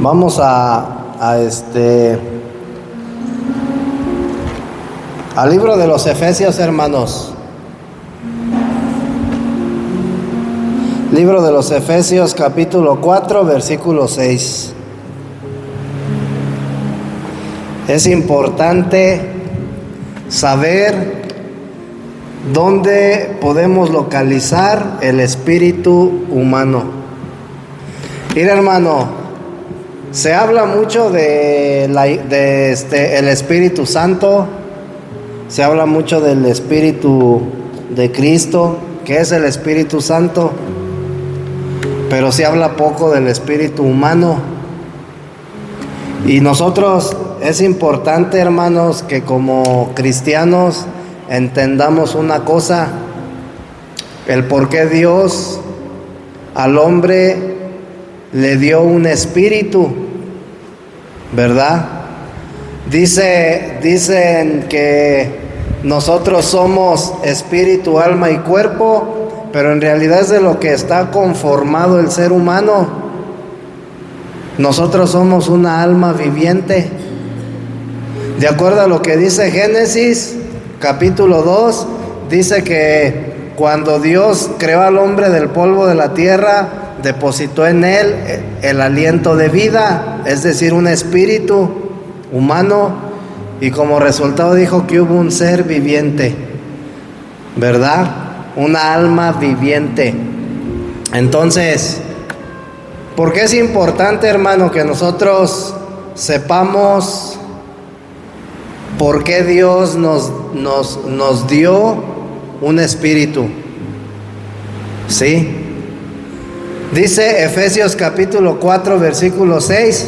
Vamos al libro de los Efesios, hermanos. Libro de los Efesios, capítulo 4, versículo 6. Es importante saber dónde podemos localizar el espíritu humano. Mira, hermano, se habla mucho el Espíritu Santo, se habla mucho del Espíritu de Cristo, que es el Espíritu Santo, pero se habla poco del espíritu humano. Y nosotros es importante, hermanos, que como cristianos entendamos una cosa: el por qué Dios al hombre le dio un espíritu, ¿verdad? Dicen que nosotros somos espíritu, alma y cuerpo, pero en realidad es de lo que está conformado el ser humano. Nosotros somos una alma viviente. De acuerdo a lo que dice Génesis, capítulo 2, dice que cuando Dios creó al hombre del polvo de la tierra, depositó en él el aliento de vida, es decir, un espíritu humano, y como resultado dijo que hubo un ser viviente, ¿verdad? Una alma viviente. Entonces, ¿por qué es importante, hermano, que nosotros sepamos por qué Dios nos dio un espíritu? ¿Sí? Dice Efesios capítulo 4, versículo 6: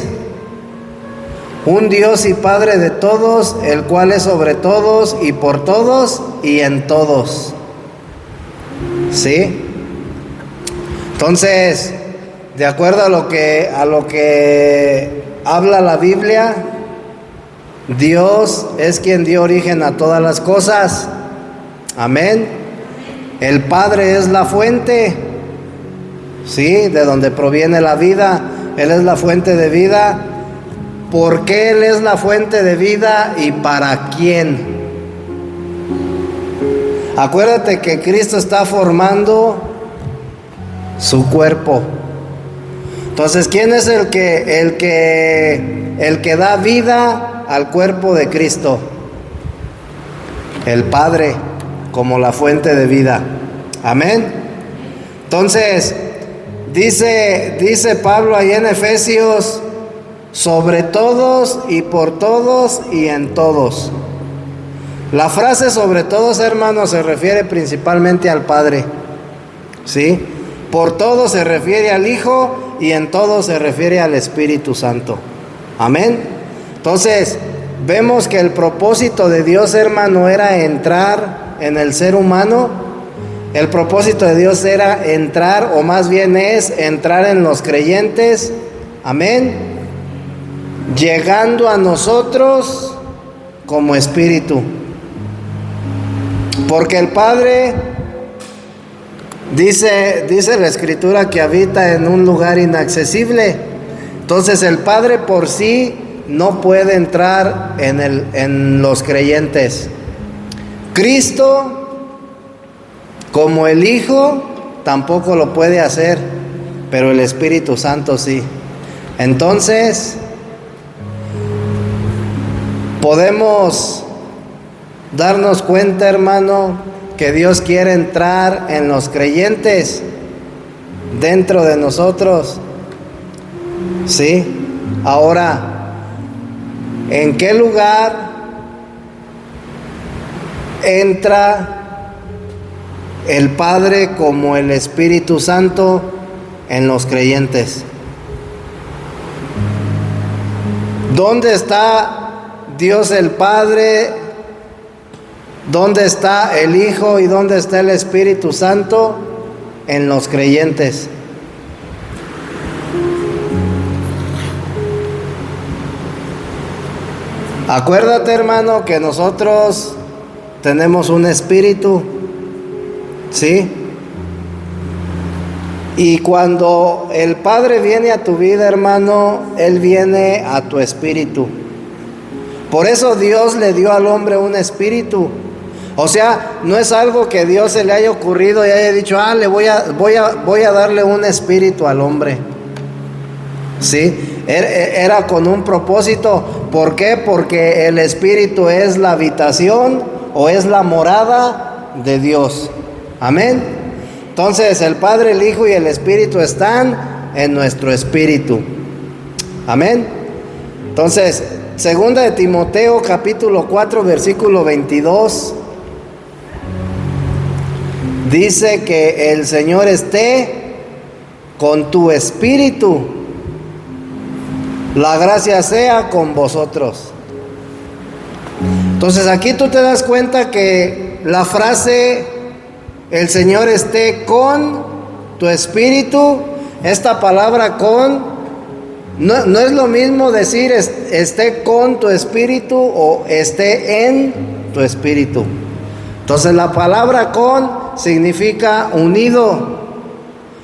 un Dios y Padre de todos, el cual es sobre todos y por todos y en todos. ¿Sí? Entonces, de acuerdo a lo que habla la Biblia, Dios es quien dio origen a todas las cosas. Amén. El Padre es la fuente, ¿sí?, de donde proviene la vida. Él es la fuente de vida. ¿Por qué Él es la fuente de vida y para quién? Acuérdate que Cristo está formando su cuerpo. Entonces, ¿quién es el que da vida al cuerpo de Cristo? El Padre, como la fuente de vida. Amén. Entonces, dice Pablo ahí en Efesios: sobre todos y por todos y en todos. La frase sobre todos, hermanos, se refiere principalmente al Padre, ¿sí? Por todos se refiere al Hijo y en todos se refiere al Espíritu Santo. Amén. Entonces, vemos que el propósito de Dios, hermano, era entrar en el ser humano. El propósito de Dios era entrar, o más bien es entrar en los creyentes. Amén. Llegando a nosotros como espíritu. Porque el Padre, dice la Escritura, que habita en un lugar inaccesible. Entonces el Padre por sí no puede entrar en los creyentes. Cristo, como el Hijo, tampoco lo puede hacer, pero el Espíritu Santo sí. Entonces, podemos darnos cuenta, hermano, que Dios quiere entrar en los creyentes, dentro de nosotros. ¿Sí? Ahora, ¿en qué lugar entra el Padre como el Espíritu Santo en los creyentes? ¿Dónde está Dios el Padre? ¿Dónde está el Hijo y dónde está el Espíritu Santo? En los creyentes. Acuérdate, hermano, que nosotros tenemos un espíritu, ¿sí? Y cuando el Padre viene a tu vida, hermano, Él viene a tu espíritu. Por eso Dios le dio al hombre un espíritu. O sea, no es algo que Dios se le haya ocurrido y haya dicho, voy a darle un espíritu al hombre. ¿Sí? Era con un propósito. ¿Por qué? Porque el espíritu es la habitación o es la morada de Dios. Amén. Entonces el Padre, el Hijo y el Espíritu están en nuestro espíritu. Amén. Entonces, segunda de Timoteo capítulo 4 versículo 22 dice que el Señor esté con tu espíritu. La gracia sea con vosotros. Entonces aquí tú te das cuenta que la frase el Señor esté con tu espíritu, esta palabra con, no es lo mismo decir esté con tu espíritu o esté en tu espíritu. Entonces la palabra con significa unido,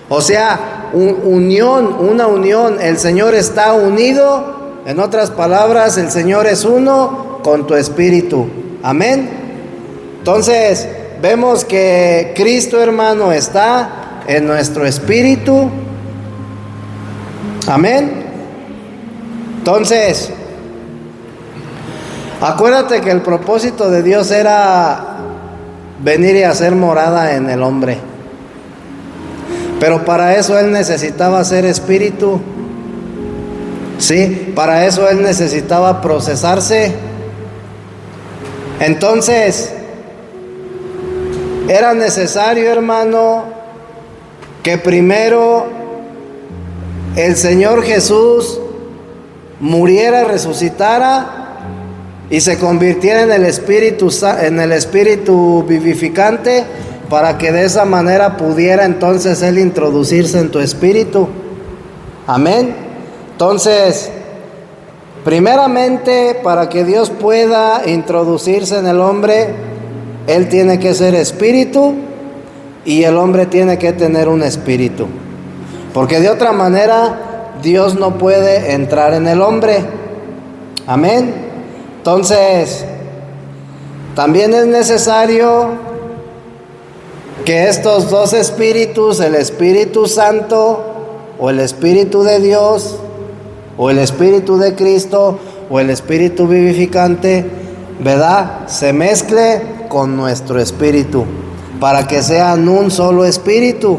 o sea, una unión. El Señor está unido, en otras palabras, el Señor es uno con tu espíritu. Amén. Entonces vemos que Cristo, hermano, está en nuestro espíritu. Amén. Entonces, acuérdate que el propósito de Dios era venir y hacer morada en el hombre. Pero para eso Él necesitaba ser espíritu. Sí, para eso Él necesitaba procesarse. Entonces, era necesario, hermano, que primero el Señor Jesús muriera, resucitara y se convirtiera en el espíritu vivificante, para que de esa manera pudiera entonces Él introducirse en tu espíritu. Amén. Entonces, primeramente, para que Dios pueda introducirse en el hombre, Él tiene que ser espíritu y el hombre tiene que tener un espíritu, porque de otra manera Dios no puede entrar en el hombre. Amén. Entonces, también es necesario que estos dos espíritus, el Espíritu Santo o el Espíritu de Dios o el Espíritu de Cristo o el Espíritu vivificante, ¿verdad?, se mezcle con nuestro espíritu para que sean un solo espíritu.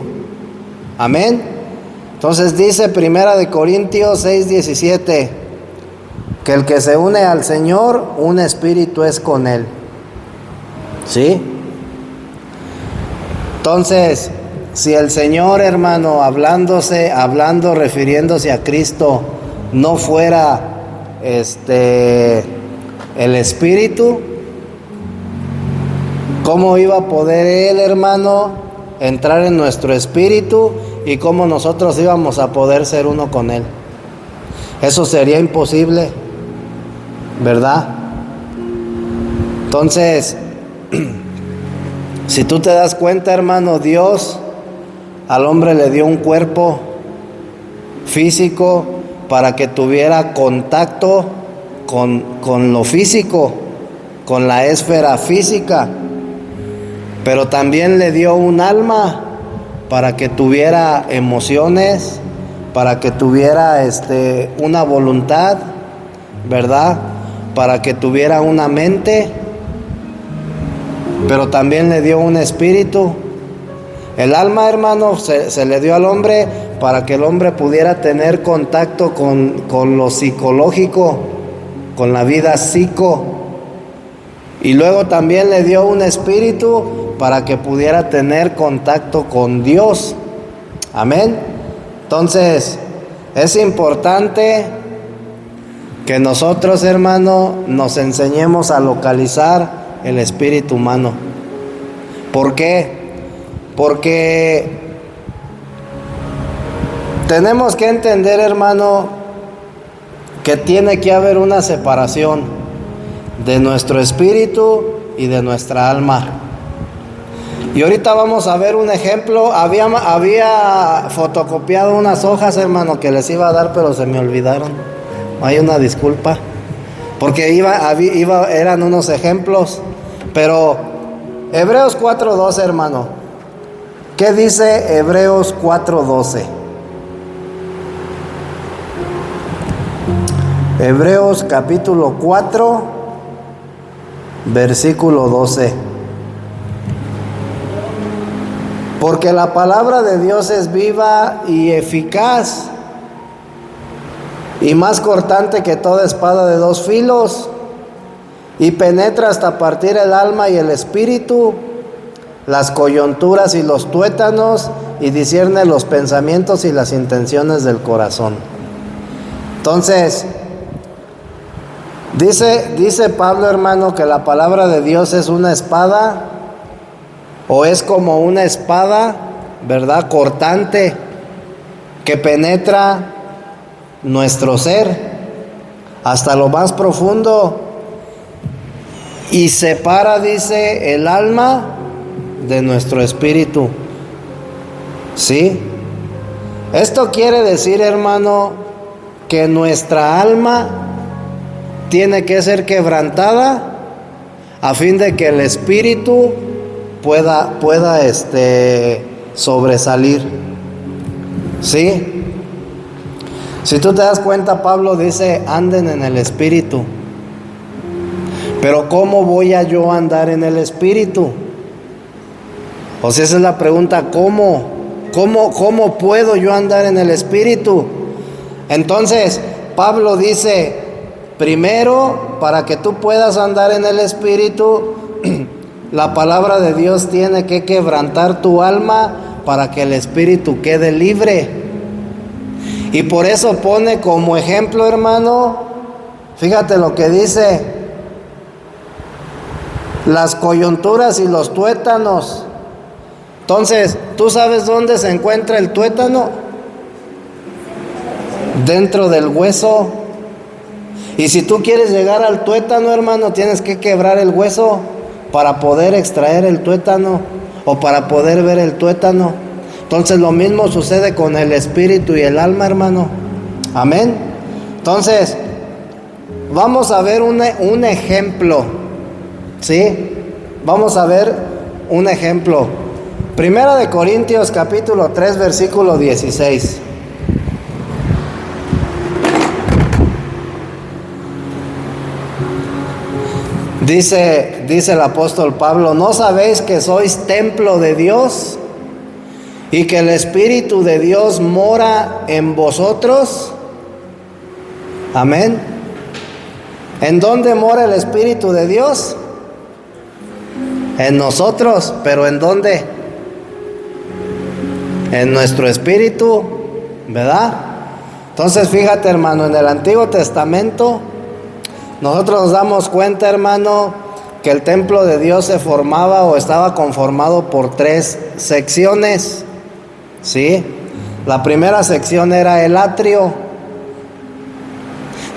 Amén. Entonces dice Primera de Corintios 6:17 que el que se une al Señor, un espíritu es con Él. ¿Sí? Entonces, si el Señor, hermano, refiriéndose a Cristo, no fuera el Espíritu, ¿cómo iba a poder Él, hermano, entrar en nuestro espíritu y cómo nosotros íbamos a poder ser uno con Él? Eso sería imposible, ¿verdad? Entonces, si tú te das cuenta, hermano, Dios al hombre le dio un cuerpo físico para que tuviera contacto con lo físico, con la esfera física, pero también le dio un alma para que tuviera emociones, para que tuviera una voluntad, ¿verdad?, para que tuviera una mente, pero también le dio un espíritu. El alma, hermano, se le dio al hombre para que el hombre pudiera tener contacto con lo psicológico, con la vida psico. Y luego también le dio un espíritu para que pudiera tener contacto con Dios. Amén. Entonces, es importante que nosotros, hermano, nos enseñemos a localizar el espíritu humano. ¿Por qué? Porque tenemos que entender, hermano, que tiene que haber una separación de nuestro espíritu y de nuestra alma. Y ahorita vamos a ver un ejemplo. Había fotocopiado unas hojas, hermano, que les iba a dar, pero se me olvidaron. Hay una disculpa. Porque eran unos ejemplos. Pero Hebreos 4:12, hermano. ¿Qué dice Hebreos 4:12? Hebreos capítulo 4, versículo 12. Porque la palabra de Dios es viva y eficaz, y más cortante que toda espada de dos filos, y penetra hasta partir el alma y el espíritu, las coyunturas y los tuétanos, y discierne los pensamientos y las intenciones del corazón. Entonces, dice Pablo, hermano, que la palabra de Dios es una espada, o es como una espada, ¿verdad?, cortante, que penetra nuestro ser hasta lo más profundo y separa, dice, el alma de nuestro espíritu. ¿Sí? Esto quiere decir, hermano, que nuestra alma tiene que ser quebrantada a fin de que el espíritu pueda sobresalir. ¿Sí? Si tú te das cuenta, Pablo dice, anden en el espíritu. Pero ¿cómo voy a yo andar en el espíritu? O sea, esa es la pregunta, ¿cómo puedo yo andar en el espíritu? Entonces, Pablo dice, primero, para que tú puedas andar en el espíritu, la palabra de Dios tiene que quebrantar tu alma para que el espíritu quede libre. Y por eso pone como ejemplo, hermano, fíjate lo que dice, las coyunturas y los tuétanos. Entonces, ¿tú sabes dónde se encuentra el tuétano? Dentro del hueso. Y si tú quieres llegar al tuétano, hermano, tienes que quebrar el hueso para poder extraer el tuétano o para poder ver el tuétano. Entonces lo mismo sucede con el espíritu y el alma, hermano. Amén. Entonces, vamos a ver un ejemplo. ¿Sí? Vamos a ver un ejemplo. Primera de Corintios capítulo 3, versículo 16. Dice el apóstol Pablo, ¿no sabéis que sois templo de Dios y que el Espíritu de Dios mora en vosotros? Amén. ¿En dónde mora el Espíritu de Dios? En nosotros, pero ¿en dónde? En nuestro espíritu, ¿verdad? Entonces fíjate, hermano, en el Antiguo Testamento nosotros nos damos cuenta, hermano, que el templo de Dios se formaba o estaba conformado por 3 secciones. ¿Sí? La primera sección era el atrio,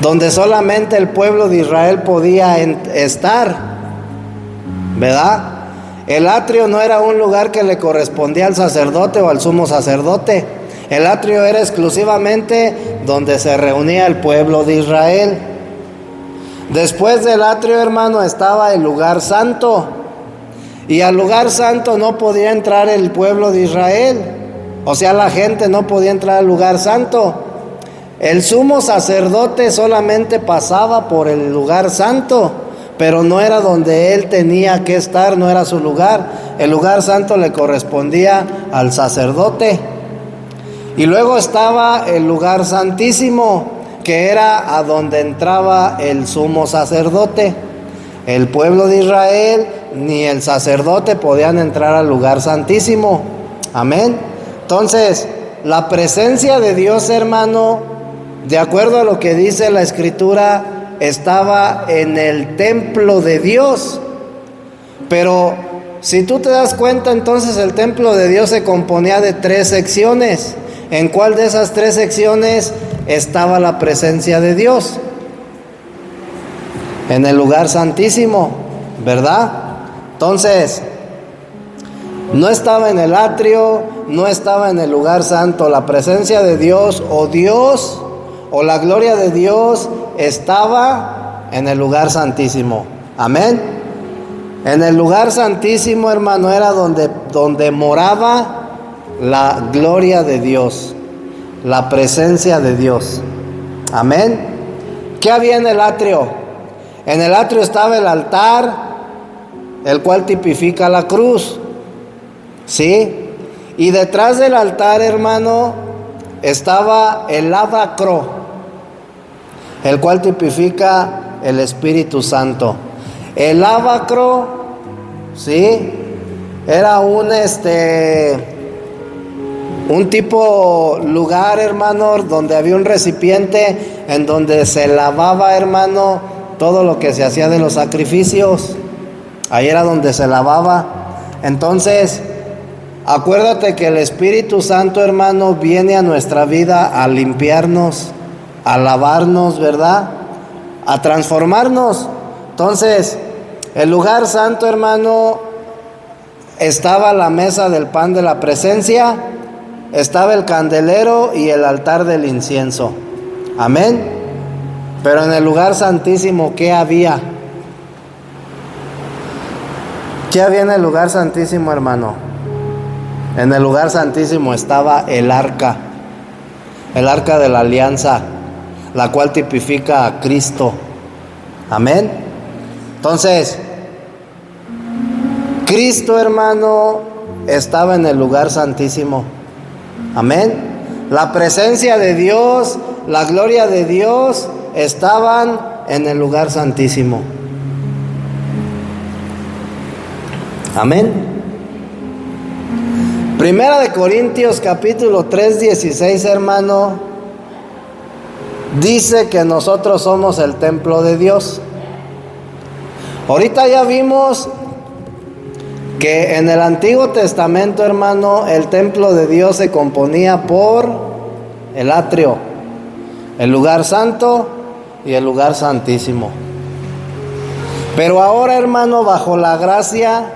donde solamente el pueblo de Israel podía estar, ¿verdad? El atrio no era un lugar que le correspondía al sacerdote o al sumo sacerdote. El atrio era exclusivamente donde se reunía el pueblo de Israel. Después del atrio, hermano, estaba el lugar santo. Y al lugar santo no podía entrar el pueblo de Israel. O sea, la gente no podía entrar al lugar santo. El sumo sacerdote solamente pasaba por el lugar santo, pero no era donde él tenía que estar, no era su lugar. El lugar santo le correspondía al sacerdote. Y luego estaba el lugar santísimo, que era a donde entraba el sumo sacerdote. El pueblo de Israel ni el sacerdote podían entrar al lugar santísimo. Amén. Entonces, la presencia de Dios, hermano, de acuerdo a lo que dice la Escritura, estaba en el templo de Dios. Pero si tú te das cuenta, entonces el templo de Dios se componía de 3 secciones. ¿En cuál de esas 3 secciones estaba la presencia de Dios? En el lugar santísimo, ¿verdad? Entonces, No estaba en el atrio, no estaba en el lugar santo. La presencia de Dios o la gloria de Dios estaba en el lugar santísimo. Amén. En el lugar santísimo, hermano, era donde moraba la gloria de Dios, la presencia de Dios. Amén. ¿Qué había en el atrio? En el atrio estaba el altar, el cual tipifica la cruz. ¿Sí? Y detrás del altar, hermano, estaba el lavacro, el cual tipifica el Espíritu Santo. El lavacro, ¿sí? Era un tipo lugar, hermano, donde había un recipiente en donde se lavaba, hermano, todo lo que se hacía de los sacrificios. Ahí era donde se lavaba. Entonces, acuérdate que el Espíritu Santo, hermano, viene a nuestra vida a limpiarnos, a lavarnos, ¿verdad? A transformarnos. Entonces, el lugar santo, hermano, estaba la mesa del pan de la presencia, estaba el candelero y el altar del incienso. Amén. Pero en el lugar santísimo, ¿qué había? ¿Qué había en el lugar santísimo, hermano? En el lugar santísimo estaba el arca de la alianza, la cual tipifica a Cristo. Amén. Entonces, Cristo, hermano, estaba en el lugar santísimo. Amén. La presencia de Dios, la gloria de Dios estaban en el lugar santísimo. Amén. Primera de Corintios capítulo 3, 16, hermano, dice que nosotros somos el templo de Dios. Ahorita ya vimos que en el Antiguo Testamento, hermano, el templo de Dios se componía por el atrio, el lugar santo y el lugar santísimo. Pero ahora, hermano, bajo la gracia,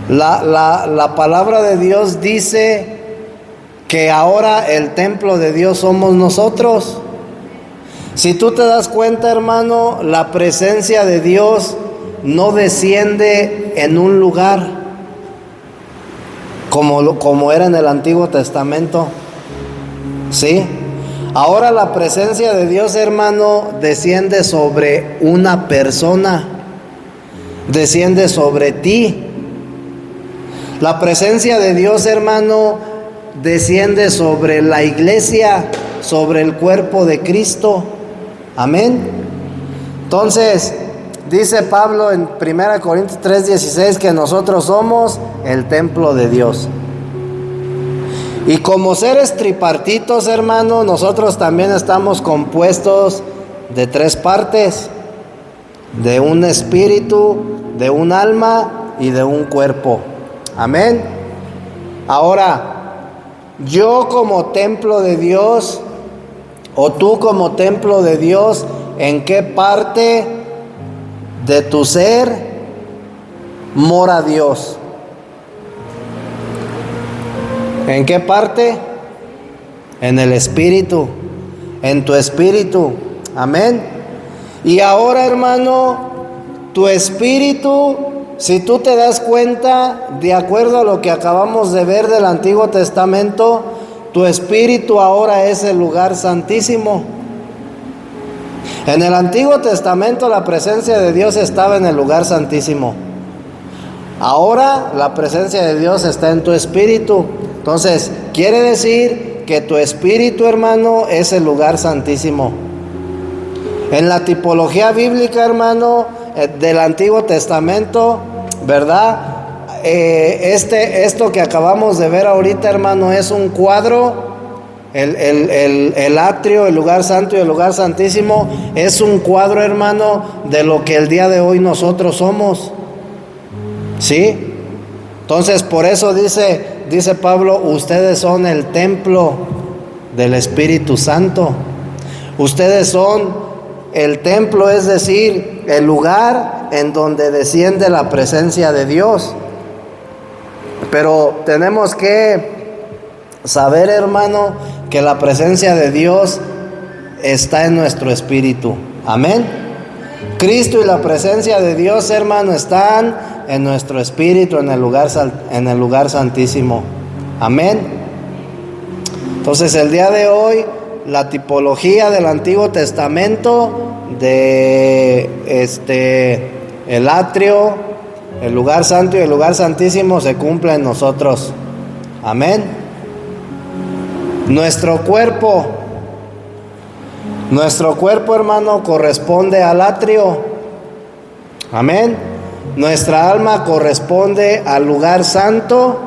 la palabra de Dios dice que ahora el templo de Dios somos nosotros. Si tú te das cuenta, hermano, la presencia de Dios no desciende en un lugar como era en el Antiguo Testamento. ¿Sí? Ahora la presencia de Dios, hermano, desciende sobre una persona, desciende sobre ti. La presencia de Dios, hermano, desciende sobre la iglesia, sobre el cuerpo de Cristo. Amén. Entonces, dice Pablo en 1 Corintios 3:16 que nosotros somos el templo de Dios. Y como seres tripartitos, hermano, nosotros también estamos compuestos de 3 partes: de un espíritu, de un alma y de un cuerpo. Amén. Ahora, yo como templo de Dios, o tú como templo de Dios, ¿en qué parte de tu ser mora Dios? ¿En qué parte? En el espíritu, en tu espíritu. Amén. Y ahora, hermano, tu espíritu, si tú te das cuenta, de acuerdo a lo que acabamos de ver del Antiguo Testamento, tu espíritu ahora es el lugar santísimo. En el Antiguo Testamento la presencia de Dios estaba en el lugar santísimo. Ahora la presencia de Dios está en tu espíritu. Entonces, quiere decir que tu espíritu, hermano, es el lugar santísimo. En la tipología bíblica, hermano, del Antiguo Testamento, ¿verdad? Esto que acabamos de ver ahorita, hermano, es un cuadro. El atrio, el lugar santo y el lugar santísimo es un cuadro, hermano, de lo que el día de hoy nosotros somos. ¿Sí? Entonces, por eso dice Pablo, ustedes son el templo del Espíritu Santo. Ustedes son el templo, es decir, el lugar en donde desciende la presencia de Dios. Pero tenemos que saber, hermano, que la presencia de Dios está en nuestro espíritu. Amén. Cristo y la presencia de Dios, hermano, están en nuestro espíritu, en el lugar santísimo. Amén. Entonces, el día de hoy, la tipología del Antiguo Testamento de el atrio, el lugar santo y el lugar santísimo se cumple en nosotros. Amén. Nuestro cuerpo, hermano, corresponde al atrio. Amén. Nuestra alma corresponde al lugar santo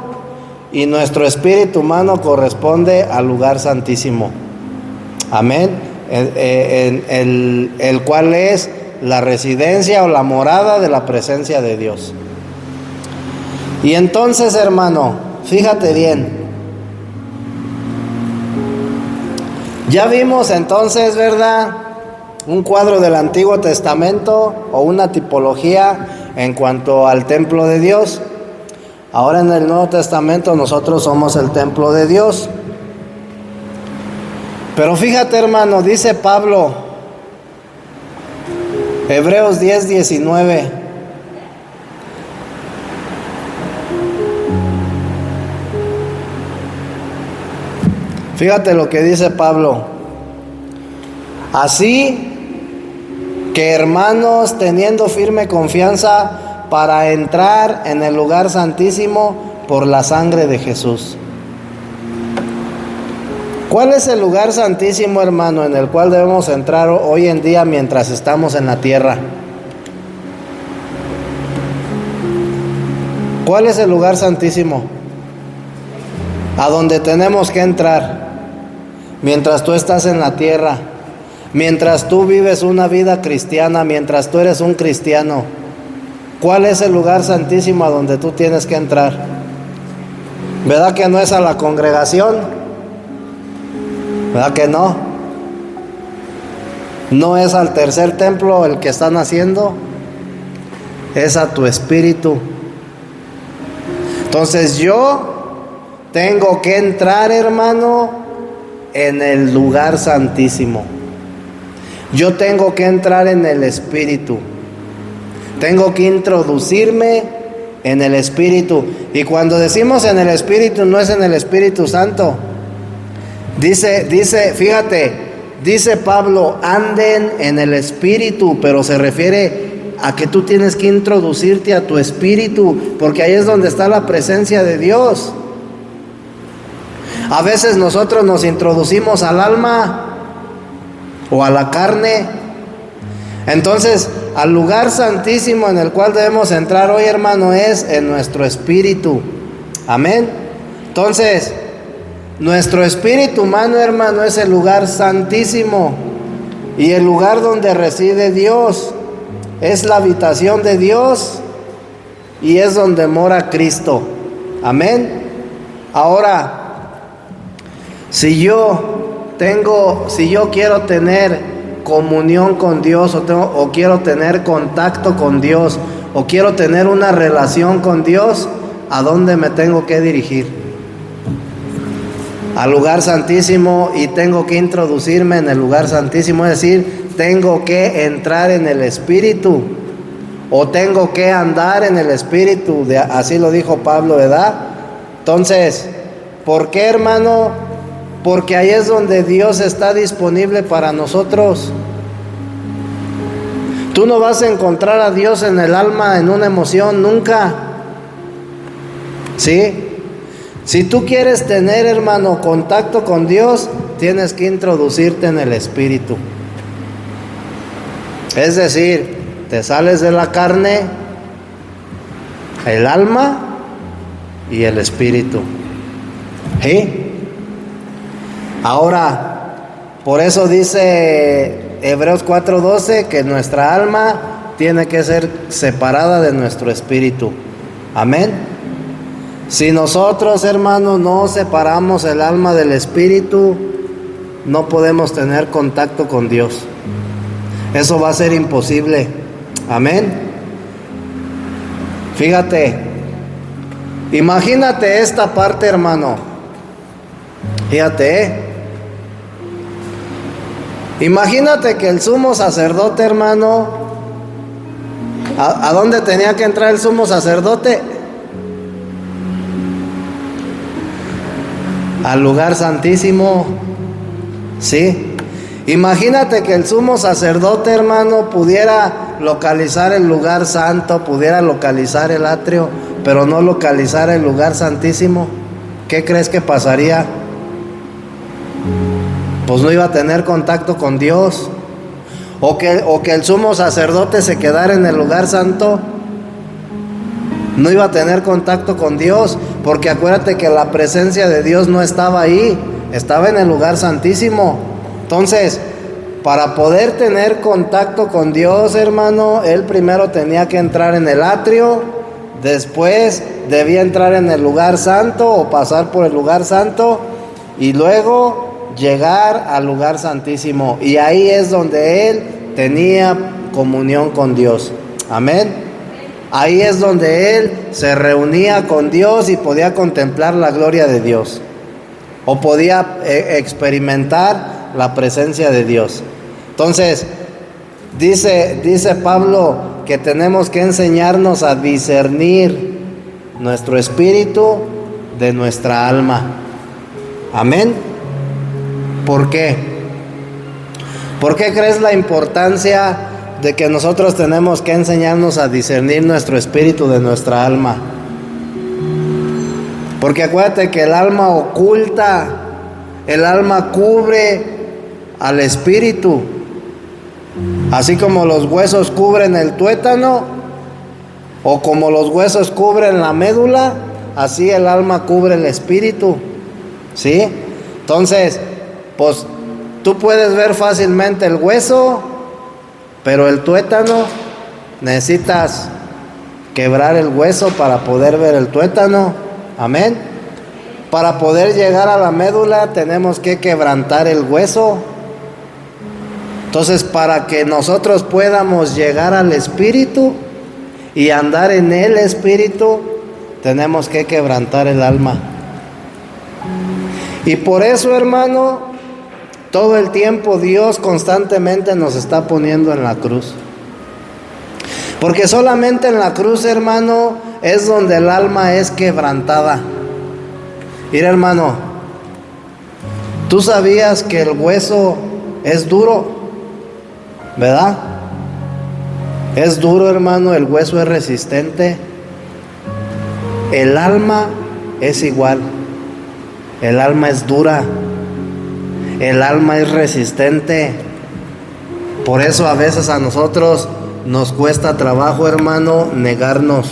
y nuestro espíritu humano corresponde al lugar santísimo. Amén. El cual es la residencia o la morada de la presencia de Dios. Y entonces, hermano, fíjate bien. Ya vimos entonces, ¿verdad?, un cuadro del Antiguo Testamento o una tipología en cuanto al templo de Dios. Ahora en el Nuevo Testamento nosotros somos el templo de Dios. Pero fíjate, hermano, dice Pablo, Hebreos 10:19. Fíjate lo que dice Pablo. Así que, hermanos, teniendo firme confianza para entrar en el lugar santísimo por la sangre de Jesús. ¿Cuál es el lugar santísimo, hermano, en el cual debemos entrar hoy en día mientras estamos en la tierra? ¿Cuál es el lugar santísimo a donde tenemos que entrar mientras tú estás en la tierra, mientras tú vives una vida cristiana, mientras tú eres un cristiano? ¿Cuál es el lugar santísimo a donde tú tienes que entrar? ¿Verdad que no es a la congregación? ¿Verdad que no? No es al tercer templo el que están haciendo, es a tu espíritu. Entonces yo tengo que entrar, hermano, en el lugar santísimo. Yo tengo que entrar en el espíritu. Tengo que introducirme en el espíritu. Y cuando decimos en el espíritu, no es en el Espíritu Santo. Fíjate, dice Pablo, anden en el espíritu, pero se refiere a que tú tienes que introducirte a tu espíritu, porque ahí es donde está la presencia de Dios. A veces nosotros nos introducimos al alma o a la carne. Entonces, al lugar santísimo en el cual debemos entrar hoy, hermano, es en nuestro espíritu. Amén. Entonces, nuestro espíritu humano, hermano, es el lugar santísimo y el lugar donde reside Dios. Es la habitación de Dios y es donde mora Cristo. Amén. Ahora, si yo quiero tener comunión con Dios o quiero tener contacto con Dios o quiero tener una relación con Dios, ¿a dónde me tengo que dirigir? Al lugar santísimo, y tengo que introducirme en el lugar santísimo, es decir, tengo que entrar en el espíritu o tengo que andar en el espíritu, así lo dijo Pablo, ¿verdad? Entonces, ¿por qué, hermano? Porque ahí es donde Dios está disponible para nosotros. Tú no vas a encontrar a Dios en el alma, en una emoción, nunca. ¿Sí? Si tú quieres tener, hermano, contacto con Dios, tienes que introducirte en el espíritu. Es decir, te sales de la carne, el alma y el espíritu. ¿Sí? Ahora, por eso dice Hebreos 4:12 que nuestra alma tiene que ser separada de nuestro espíritu. Amén. Si nosotros, hermanos, no separamos el alma del espíritu, no podemos tener contacto con Dios. Eso va a ser imposible. Amén. Fíjate, Imagínate esta parte, hermano. Fíjate, Imagínate que el sumo sacerdote, hermano, ¿a dónde tenía que entrar el sumo sacerdote? Al lugar santísimo, ¿sí? Imagínate que el sumo sacerdote, hermano, pudiera localizar el lugar santo, pudiera localizar el atrio, pero no localizar el lugar santísimo. ¿Qué crees que pasaría? Pues no iba a tener contacto con Dios. O que el sumo sacerdote se quedara en el lugar santo, no iba a tener contacto con Dios, porque acuérdate que la presencia de Dios no estaba ahí, estaba en el lugar santísimo. Entonces, para poder tener contacto con Dios, hermano, él primero tenía que entrar en el atrio, después debía entrar en el lugar santo o pasar por el lugar santo y luego llegar al lugar santísimo. Y ahí es donde él tenía comunión con Dios. Amén. Ahí es donde él se reunía con Dios y podía contemplar la gloria de Dios, o podía experimentar la presencia de Dios. Entonces, dice Pablo que tenemos que enseñarnos a discernir nuestro espíritu de nuestra alma. Amén. ¿Por qué? ¿Por qué crees la importancia de que nosotros tenemos que enseñarnos a discernir nuestro espíritu de nuestra alma? Porque acuérdate que el alma oculta, el alma cubre al espíritu. Así como los huesos cubren el tuétano, o como los huesos cubren la médula, así el alma cubre el espíritu, ¿sí? Entonces, pues tú puedes ver fácilmente el hueso, pero el tuétano, necesitas quebrar el hueso para poder ver el tuétano. Amén. Para poder llegar a la médula tenemos que quebrantar el hueso. Entonces, para que nosotros podamos llegar al espíritu y andar en el espíritu, tenemos que quebrantar el alma. Y por eso, hermano, todo el tiempo Dios constantemente nos está poniendo en la cruz. Porque solamente en la cruz, hermano, es donde el alma es quebrantada. Mira, hermano, ¿tú sabías que el hueso es duro? ¿Verdad? Es duro, hermano, el hueso es resistente. El alma es igual. El alma es dura. El alma es resistente. Por eso a veces a nosotros nos cuesta trabajo, hermano, negarnos.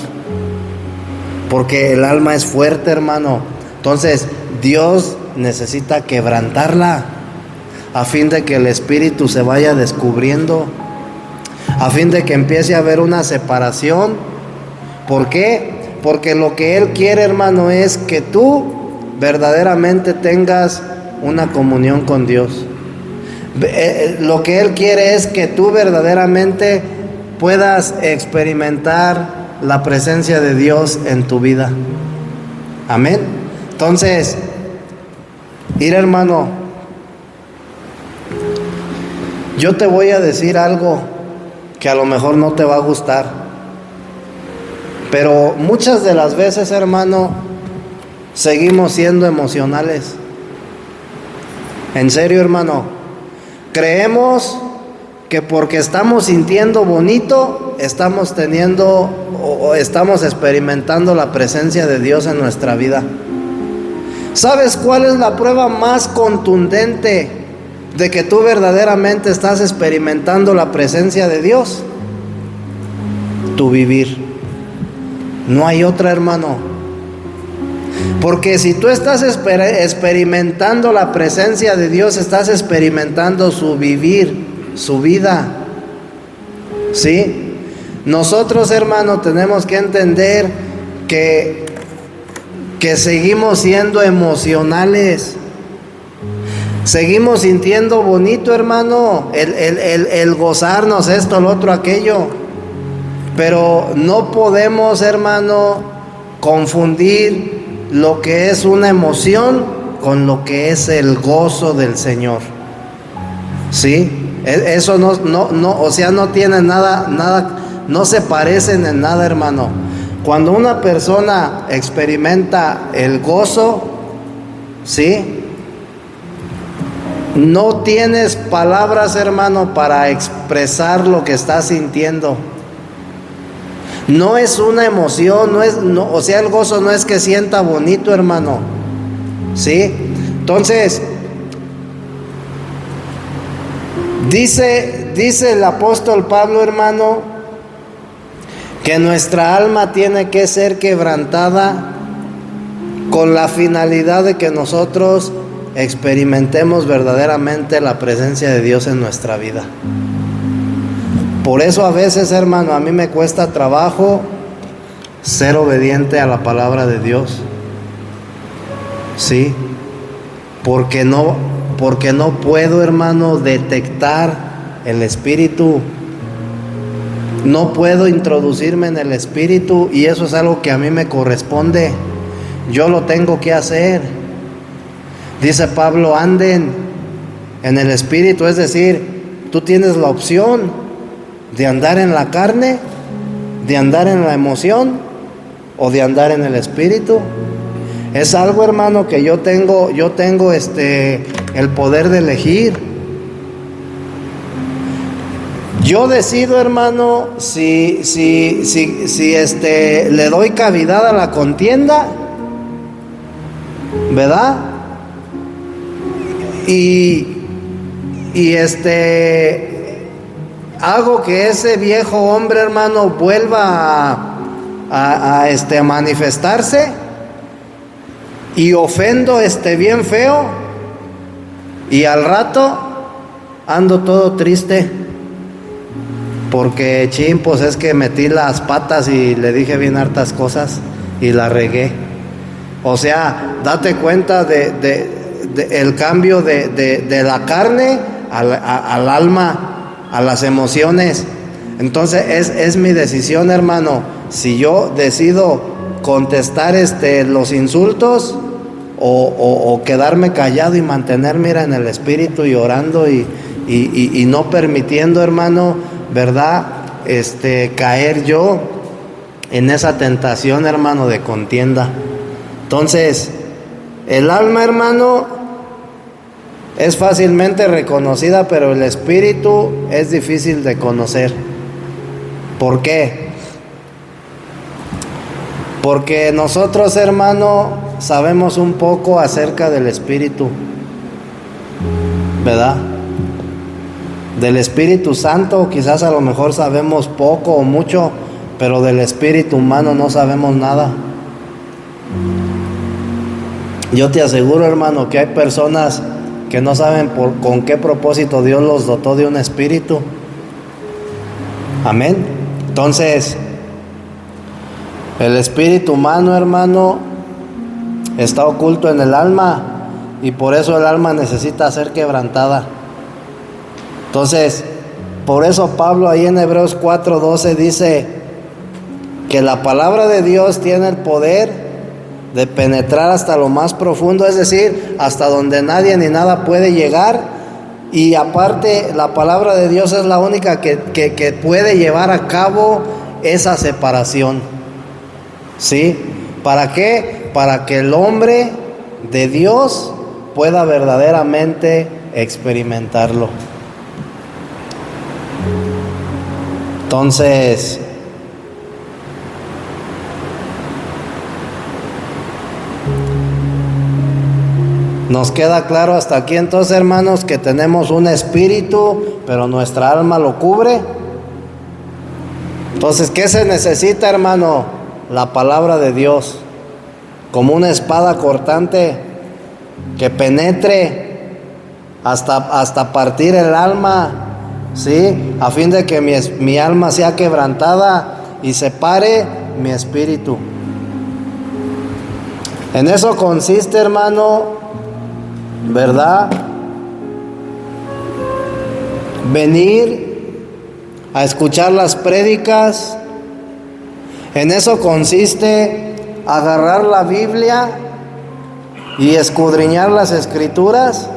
Porque el alma es fuerte, hermano. Entonces, Dios necesita quebrantarla a fin de que el espíritu se vaya descubriendo, a fin de que empiece a haber una separación. ¿Por qué? Porque lo que Él quiere, hermano, es que tú verdaderamente tengas una comunión con Dios. Lo que Él quiere es que tú verdaderamente puedas experimentar la presencia de Dios en tu vida. Amén. Entonces, mira, hermano, yo te voy a decir algo que a lo mejor no te va a gustar, pero muchas de las veces, hermano, seguimos siendo emocionales. En serio, hermano, creemos que porque estamos sintiendo bonito, estamos teniendo o estamos experimentando la presencia de Dios en nuestra vida. ¿Sabes cuál es la prueba más contundente de que tú verdaderamente estás experimentando la presencia de Dios? Tu vivir. No hay otra, hermano. Porque si tú estás experimentando la presencia de Dios, estás experimentando su vivir, su vida. ¿Sí? Nosotros, hermano, tenemos que entender que seguimos siendo emocionales. Seguimos sintiendo bonito, hermano, el gozarnos esto, lo otro, aquello. Pero no podemos, hermano, confundir lo que es una emoción con lo que es el gozo del Señor. ¿Sí? Eso o sea, no tiene nada, no se parecen en nada, hermano. Cuando una persona experimenta el gozo, ¿sí? No tienes palabras, hermano, para expresar lo que estás sintiendo. No es una emoción, o sea, el gozo no es que sienta bonito, hermano. ¿Sí? Entonces, dice el apóstol Pablo, hermano, que nuestra alma tiene que ser quebrantada con la finalidad de que nosotros experimentemos verdaderamente la presencia de Dios en nuestra vida. Por eso a veces, hermano, a mí me cuesta trabajo ser obediente a la palabra de Dios. ¿Sí? Porque no puedo, hermano, detectar el Espíritu. No puedo introducirme en el Espíritu, y eso es algo que a mí me corresponde. Yo lo tengo que hacer. Dice Pablo, anden en el Espíritu, es decir, tú tienes la opción de andar en la carne, de andar en la emoción o de andar en el Espíritu. Es algo, hermano, que yo tengo el poder de elegir. Yo decido, hermano, si le doy cavidad a la contienda, ¿verdad? Y hago que ese viejo hombre, hermano, vuelva a manifestarse, y ofendo bien feo, y al rato ando todo triste porque pues es que metí las patas y le dije bien hartas cosas y la regué. O sea, date cuenta de el cambio de la carne al alma, a las emociones. Entonces es mi decisión, hermano, si yo decido contestar los insultos o quedarme callado y mantenerme en el Espíritu y orando y no permitiendo, hermano, ¿verdad? Caer yo en esa tentación, hermano, de contienda. Entonces, el alma, hermano, es fácilmente reconocida, pero el Espíritu es difícil de conocer. ¿Por qué? Porque nosotros, hermano, sabemos un poco acerca del Espíritu, ¿verdad? Del Espíritu Santo quizás a lo mejor sabemos poco o mucho, pero del espíritu humano no sabemos nada. Yo te aseguro, hermano, que hay personas que no saben con qué propósito Dios los dotó de un espíritu. Amén. Entonces, el espíritu humano, hermano, está oculto en el alma, y por eso el alma necesita ser quebrantada. Entonces, por eso Pablo ahí en Hebreos 4:12 dice que la palabra de Dios tiene el poder de penetrar hasta lo más profundo, es decir, hasta donde nadie ni nada puede llegar. Y aparte, la palabra de Dios es la única que puede llevar a cabo esa separación. ¿Sí? ¿Para qué? Para que el hombre de Dios pueda verdaderamente experimentarlo. Entonces, nos queda claro hasta aquí entonces, hermanos, que tenemos un espíritu, pero nuestra alma lo cubre. Entonces, ¿qué se necesita, hermano? La palabra de Dios, como una espada cortante que penetre hasta partir el alma, ¿sí? A fin de que mi alma sea quebrantada y separe mi espíritu. En eso consiste, hermano, ¿verdad? Venir a escuchar las prédicas. En eso consiste agarrar la Biblia y escudriñar las Escrituras,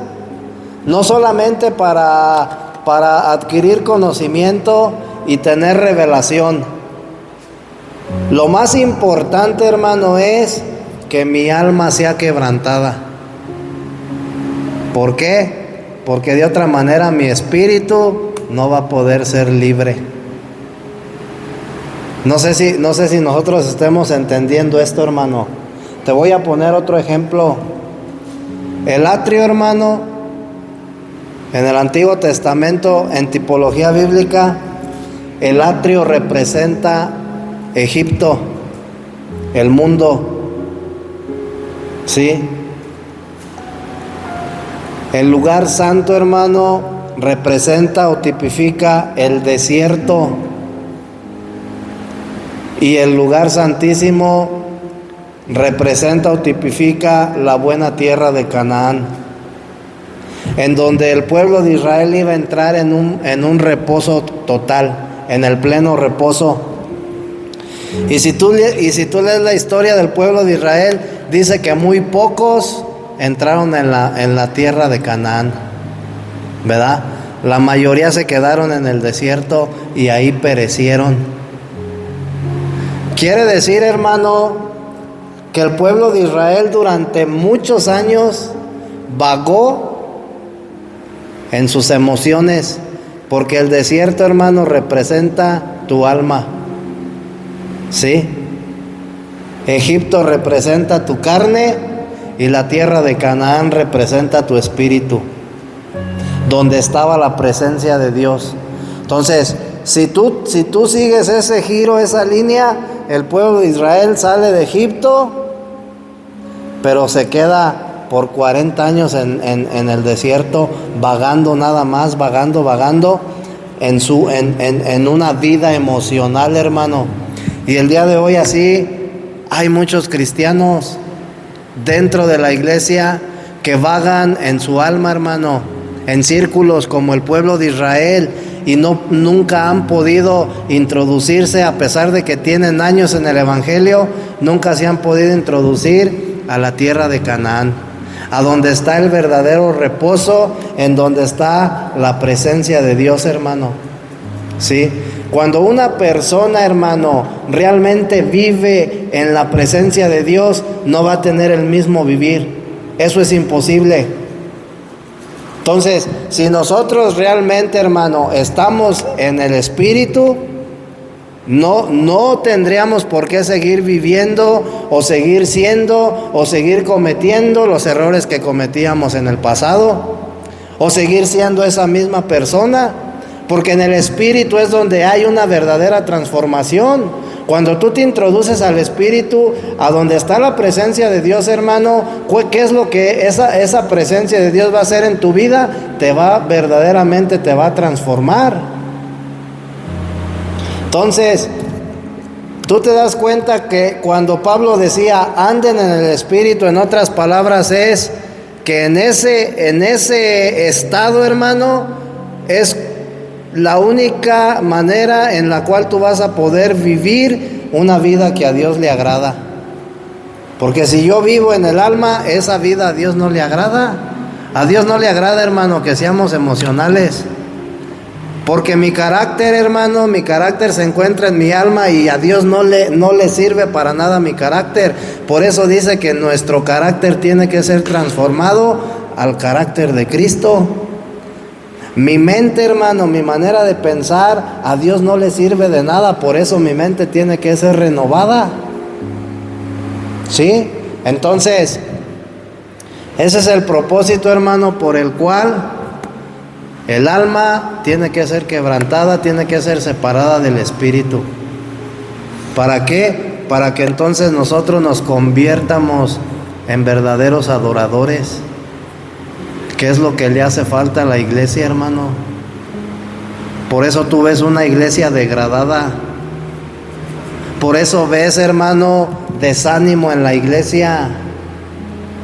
no solamente para adquirir conocimiento y tener revelación. Lo más importante, hermano, es que mi alma sea quebrantada. ¿Por qué? Porque de otra manera mi espíritu no va a poder ser libre. No sé si nosotros estemos entendiendo esto, hermano. Te voy a poner otro ejemplo. El atrio, hermano, en el Antiguo Testamento, en tipología bíblica, el atrio representa Egipto, el mundo, ¿sí? El lugar santo, hermano, representa o tipifica el desierto. Y el lugar santísimo representa o tipifica la buena tierra de Canaán, en donde el pueblo de Israel iba a entrar en un reposo total, en el pleno reposo. Y si tú lees la historia del pueblo de Israel, dice que muy pocos entraron en la tierra de Canaán, ¿verdad? La mayoría se quedaron en el desierto y ahí perecieron. Quiere decir, hermano, que el pueblo de Israel durante muchos años vagó en sus emociones, porque el desierto, hermano, representa tu alma, ¿sí? Egipto representa tu carne y la tierra de Canaán representa tu espíritu, donde estaba la presencia de Dios. Entonces, si tú sigues ese giro, esa línea, el pueblo de Israel sale de Egipto, pero se queda por 40 años en el desierto, vagando nada más, vagando en una vida emocional, hermano. Y el día de hoy así hay muchos cristianos dentro de la iglesia que vagan en su alma, hermano, en círculos como el pueblo de Israel, y nunca han podido introducirse, a pesar de que tienen años en el evangelio, nunca se han podido introducir a la tierra de Canaán, a donde está el verdadero reposo, en donde está la presencia de Dios, hermano. ¿Sí? Cuando una persona, hermano, realmente vive en la presencia de Dios, no va a tener el mismo vivir. Eso es imposible. Entonces, si nosotros realmente, hermano, estamos en el Espíritu, no tendríamos por qué seguir viviendo o seguir siendo o seguir cometiendo los errores que cometíamos en el pasado, o seguir siendo esa misma persona, porque en el Espíritu es donde hay una verdadera transformación. Cuando tú te introduces al Espíritu, a donde está la presencia de Dios, hermano, ¿qué es lo que esa presencia de Dios va a hacer en tu vida? Verdaderamente te va a transformar. Entonces, tú te das cuenta que cuando Pablo decía, anden en el Espíritu, en otras palabras, es que en ese estado, hermano, es la única manera en la cual tú vas a poder vivir una vida que a Dios le agrada. Porque si yo vivo en el alma, esa vida a Dios no le agrada. A Dios no le agrada, hermano, que seamos emocionales. Porque mi carácter, hermano, mi carácter se encuentra en mi alma, y a Dios no le sirve para nada mi carácter. Por eso dice que nuestro carácter tiene que ser transformado al carácter de Cristo. Mi mente, hermano, mi manera de pensar, a Dios no le sirve de nada. Por eso mi mente tiene que ser renovada. ¿Sí? Entonces, ese es el propósito, hermano, por el cual el alma tiene que ser quebrantada, tiene que ser separada del espíritu. ¿Para qué? Para que entonces nosotros nos conviertamos en verdaderos adoradores. ¿Qué es lo que le hace falta a la iglesia, hermano? Por eso tú ves una iglesia degradada. Por eso ves, hermano, desánimo en la iglesia.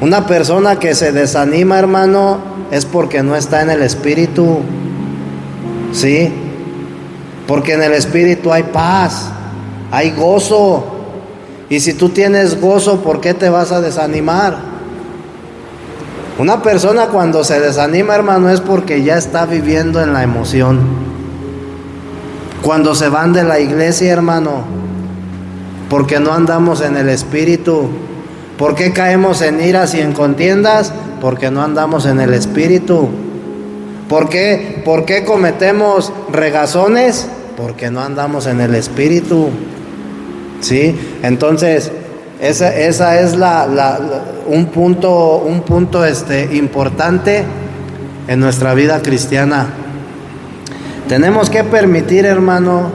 Una persona que se desanima, hermano, es porque no está en el Espíritu. ¿Sí? Porque en el Espíritu hay paz, hay gozo. Y si tú tienes gozo, ¿por qué te vas a desanimar? Una persona cuando se desanima, hermano, es porque ya está viviendo en la emoción. Cuando se van de la iglesia, hermano, porque no andamos en el Espíritu. ¿Por qué caemos en iras y en contiendas? Porque no andamos en el Espíritu. ¿Por qué cometemos regazones? Porque no andamos en el Espíritu. ¿Sí? Entonces, esa es un punto importante en nuestra vida cristiana. Tenemos que permitir, hermano,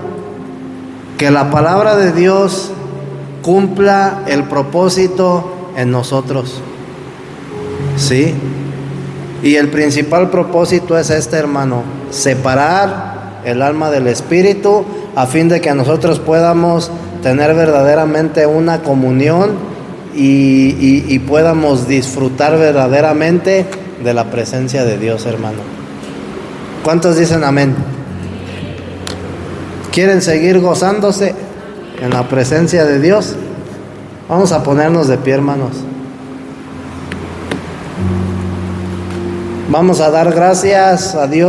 que la palabra de Dios cumpla el propósito en nosotros. ¿Sí? Y el principal propósito es hermano: separar el alma del espíritu, a fin de que nosotros podamos tener verdaderamente una comunión y podamos disfrutar verdaderamente de la presencia de Dios, hermano. ¿Cuántos dicen amén? ¿Quieren seguir gozándose en la presencia de Dios? Vamos a ponernos de pie, hermanos. Vamos a dar gracias a Dios.